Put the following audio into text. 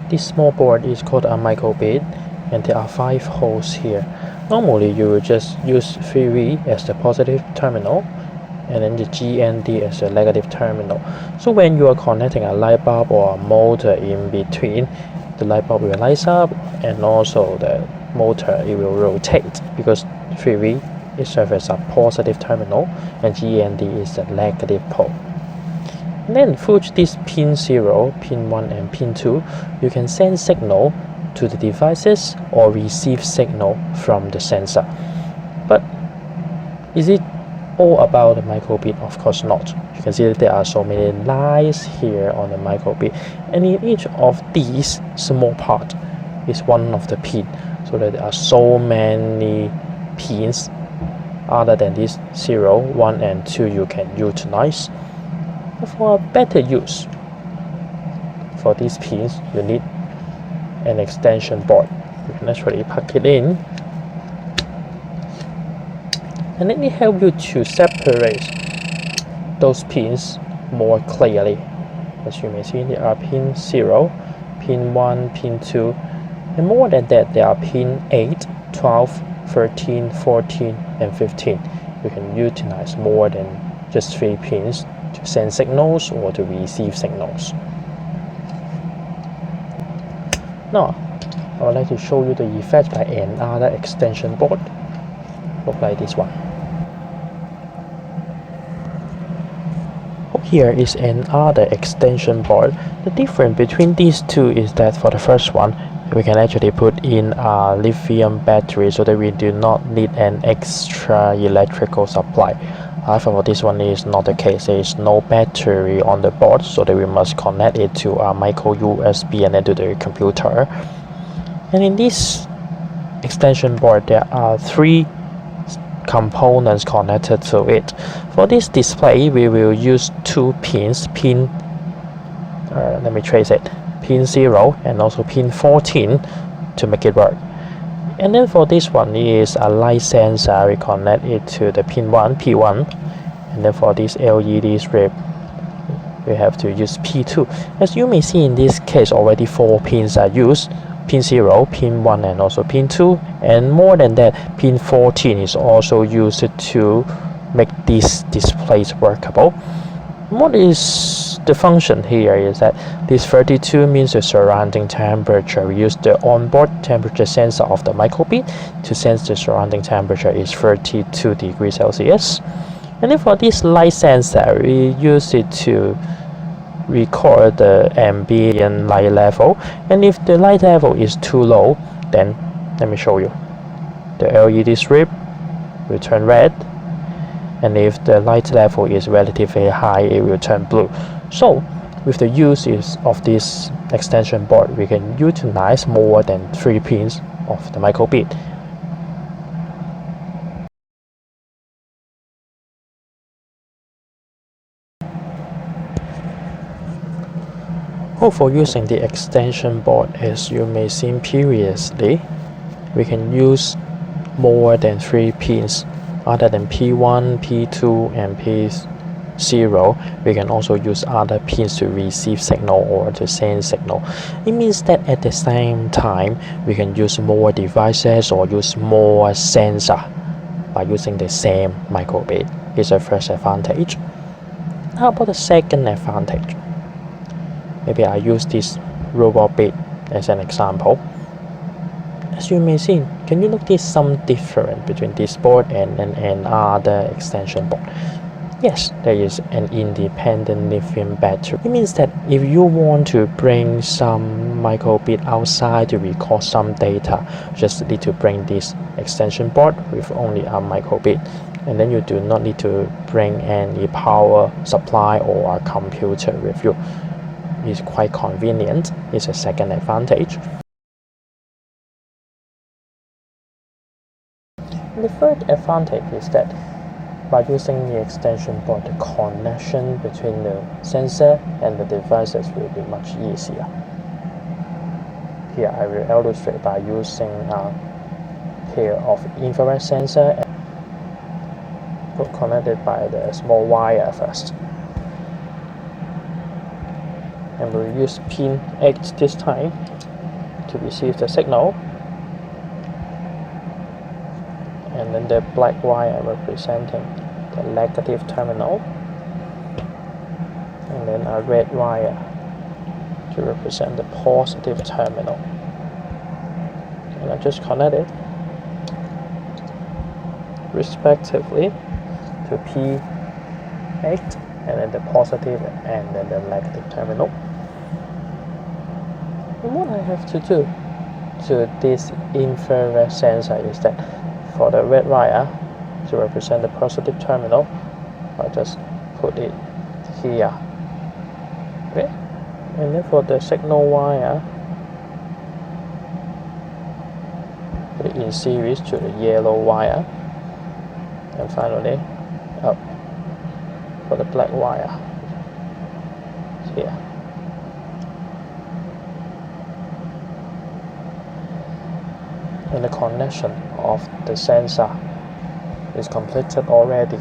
This small board is called a microbit, and there are 5 holes here. Normally you will just use 3V as the positive terminal and then the GND as the negative terminal. So when you are connecting a light bulb or a motor in between, the light bulb will light up and also the motor it will rotate, because 3V it serves as a positive terminal and GND is the negative pole. And then through this pin 0, pin 1 and pin 2, you can send signal to the devices or receive signal from the sensor. But is it all about the microbit? Of course not. You can see that there are so many lines here on the microbit, and in each of these small part is one of the pin, so that there are so many pins other than this 0, 1 and 2 you can utilize. For a better use for these pins, you need an extension board. You can actually plug it in, and let me help you to separate those pins more clearly. As you may see, there are pin 0, pin 1, pin 2, and more than that there are pin 8, 12, 13, 14 and 15. You can utilize more than just 3 pins to send signals or to receive signals. Now, I would like to show you the effect by another extension board. Look like this one. Here is another extension board. The difference between these two is that for the first one, we can actually put in a lithium battery so that we do not need an extra electrical supply. However, for this one is not the case. There is no battery on the board, so that we must connect it to a micro USB and then to the computer. And in this extension board, there are 3 components connected to it. For this display, we will use 2 pins, let me trace it, pin 0 and also pin 14 to make it work. And then for this one is a light sensor. We connect it to the pin 1, P1, and then for this LED strip we have to use P2. As you may see, in this case already 4 pins are used, pin 0, pin 1 and also pin 2, and more than that, pin 14 is also used to make these displays workable. What is the function here is that this 32 means the surrounding temperature. We use the onboard temperature sensor of the microbit to sense the surrounding temperature is 32 degrees Celsius. And then for this light sensor, we use it to record the ambient light level, and if the light level is too low, then let me show you, the LED strip will turn red, and if the light level is relatively high, it will turn blue. So with the use of this extension board, we can utilize more than 3 pins of the microbit. For using the extension board, as you may seen previously, we can use more than 3 pins. Other than P1, P2 and P0, we can also use other pins to receive signal or to send signal. It means that at the same time, we can use more devices or use more sensor by using the same microbit. It's the first advantage. How about the second advantage? Maybe I use this robot bit as an example. As you may see, can you notice some difference between this board and another extension board? Yes, there is an independent lithium battery. It means that if you want to bring some microbit outside to record some data, you just need to bring this extension board with only a microbit, and then you do not need to bring any power supply or a computer with you. It's quite convenient. It's a second advantage. The third advantage is that by using the extension board, the connection between the sensor and the devices will be much easier. Here I will illustrate by using a pair of infrared sensor and connected by the small wire first. And we'll use pin 8 this time. to receive the signal, and then the black wire representing the negative terminal, and then a red wire to represent the positive terminal. And I just connect it respectively to P8 and then the positive and then the negative terminal. And what I have to do to this infrared sensor is that for the red wire to represent the positive terminal, I just put it here. Okay? And then for the signal wire, put it in series to the yellow wire, and finally up for the black wire here. And the connection of the sensor is completed already.